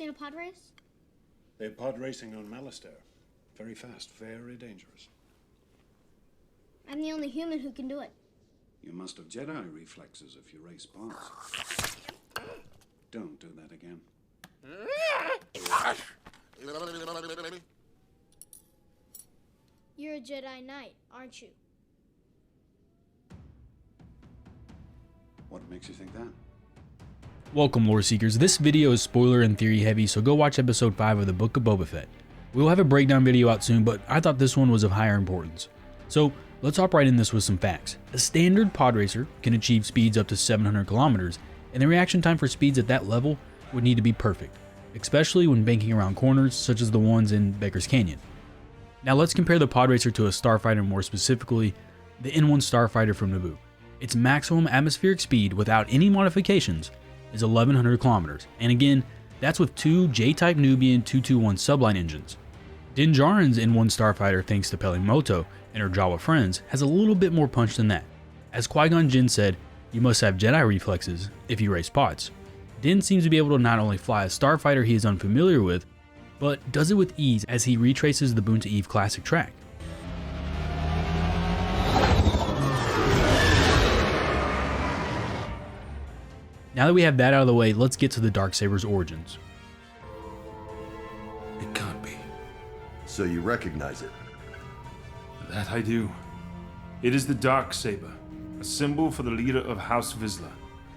seen a pod race? They're pod racing on Mandalore. Very fast, very dangerous. I'm the only human who can do it. You must have Jedi reflexes if you race pods. Don't do that again. You're a Jedi Knight, aren't you? What makes you think that? Welcome, Loreseekers. This video is spoiler and theory heavy, so go watch episode 5 of the Book of Boba Fett. We will have a breakdown video out soon, but I thought this one was of higher importance. So let's hop right in this with some facts. A standard pod racer can achieve speeds up to 700 kilometers, and the reaction time for speeds at that level would need to be perfect, especially when banking around corners such as the ones in Baker's Canyon. Now let's compare the pod racer to a starfighter, more specifically the N1 starfighter from Naboo. Its maximum atmospheric speed without any modifications is 1100 kilometers, and again, that's with two J-type Nubian 221 subline engines. Djarin's N1 starfighter, thanks to Peli Motto and her Jawa friends, has a little bit more punch than that. As Qui-Gon Jinn said, you must have Jedi reflexes if you race pods. Din seems to be able to not only fly a starfighter he is unfamiliar with, but does it with ease as he retraces the Boonta Eve classic track. Now that we have that out of the way, let's get to the Darksaber's origins. It can't be. So you recognize it? That I do. It is the Darksaber, a symbol for the leader of House Vizsla,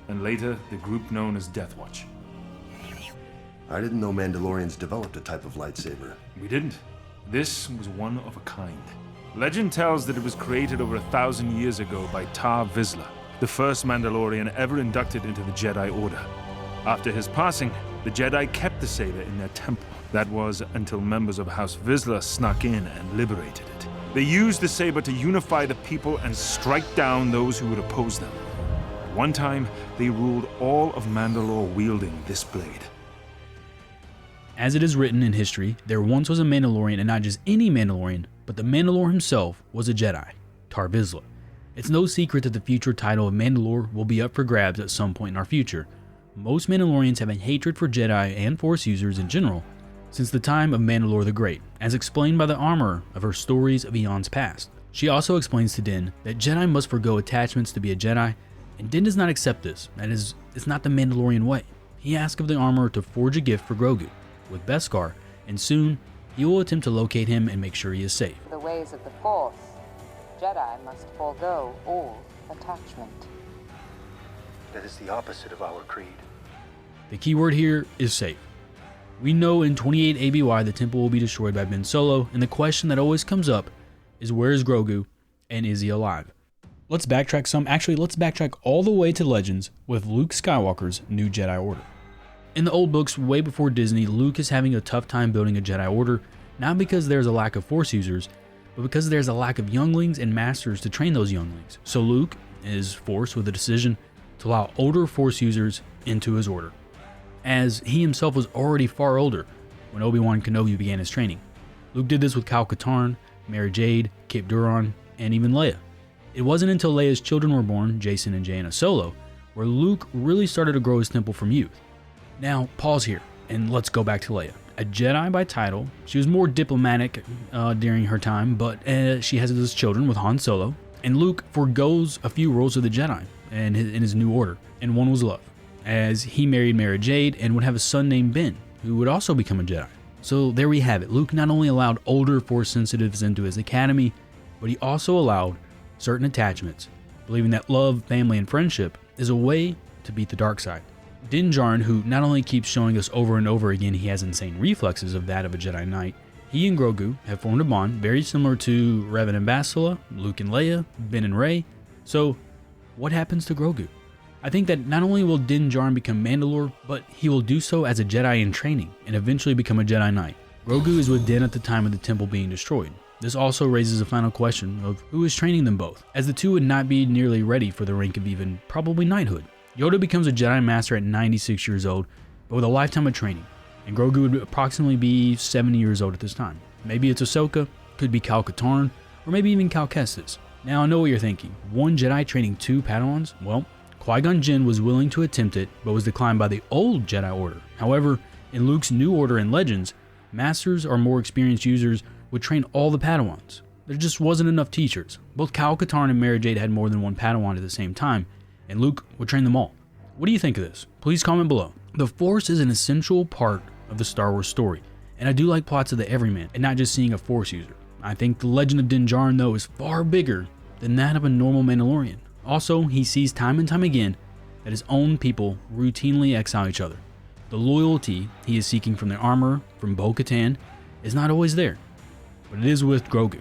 and later the group known as Death Watch. I didn't know Mandalorians developed a type of lightsaber. We didn't. This was one of a kind. Legend tells that it was created over 1,000 years ago by Tar Vizsla, the first Mandalorian ever inducted into the Jedi Order. After his passing, the Jedi kept the saber in their temple. That was until members of House Vizsla snuck in and liberated it. They used the saber to unify the people and strike down those who would oppose them. At one time, they ruled all of Mandalore wielding this blade. As it is written in history, there once was a Mandalorian, and not just any Mandalorian, but the Mandalore himself was a Jedi, Tar Vizsla. It's no secret that the future title of Mandalore will be up for grabs at some point in our future. Most Mandalorians have a hatred for Jedi and Force users in general since the time of Mandalore the Great, as explained by the armorer of her stories of eons past. She also explains to Din that Jedi must forgo attachments to be a Jedi, and Din does not accept this. That is, it's not the Mandalorian way. He asks of the armorer to forge a gift for Grogu with Beskar, and soon he will attempt to locate him and make sure he is safe. The ways of the Force, Jedi must forego all attachment. That is the opposite of our creed. The key word here is safe. We know in 28 ABY the temple will be destroyed by Ben Solo, and the question that always comes up is, where is Grogu, and is he alive? Let's backtrack some. Actually, let's backtrack all the way to Legends with Luke Skywalker's new Jedi Order. In the old books, way before Disney, Luke is having a tough time building a Jedi Order, not because there's a lack of Force users, but because there's a lack of younglings and masters to train those younglings. So Luke is forced with a decision to allow older Force users into his order, as he himself was already far older when Obi-Wan Kenobi began his training. Luke did this with Cal Katarn, Mara Jade, Cape Duron, and even Leia. It wasn't until Leia's children were born, Jacen and Jaina Solo, where Luke really started to grow his temple from youth. Now, pause here, and let's go back to Leia. A Jedi by title, she was more diplomatic during her time, but she has those children with Han Solo, and Luke forgoes a few roles of the Jedi in his new order, and one was love, as he married Mara Jade and would have a son named Ben, who would also become a Jedi. So there we have it. Luke not only allowed older Force sensitives into his academy, but he also allowed certain attachments, believing that love, family, and friendship is a way to beat the dark side. Din Djarin, who not only keeps showing us over and over again he has insane reflexes of that of a Jedi Knight, he and Grogu have formed a bond very similar to Revan and Bastila, Luke and Leia, Ben and Rey. So what happens to Grogu? I think that not only will Din Djarin become Mandalore, but he will do so as a Jedi in training and eventually become a Jedi Knight. Grogu is with Din at the time of the temple being destroyed. This also raises a final question of who is training them both, as the two would not be nearly ready for the rank of even probably knighthood. Yoda becomes a Jedi Master at 96 years old, but with a lifetime of training, and Grogu would approximately be 70 years old at this time. Maybe it's Ahsoka, could be Cal Katarn, or maybe even Cal Kestis. Now I know what you're thinking, one Jedi training two Padawans? Well, Qui-Gon Jinn was willing to attempt it, but was declined by the old Jedi Order. However, In Luke's New Order and Legends, Masters or more experienced users would train all the Padawans. There just wasn't enough teachers. Both Kyle Katarn and Mara Jade had more than one Padawan at the same time, and Luke would train them all. What do you think of this? Please comment below. The Force is an essential part of the Star Wars story, and I do like plots of the everyman, and not just seeing a Force user. I think the legend of Djarin, though, is far bigger than that of a normal Mandalorian. Also, he sees time and time again that his own people routinely exile each other. The loyalty he is seeking from the armor from Bo-Katan is not always there, but it is with Grogu.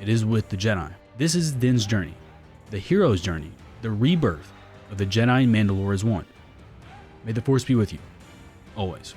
It is with the Jedi. This is Din's journey, the hero's journey, the rebirth of the Jedi and Mandalore as one. May the Force be with you, always.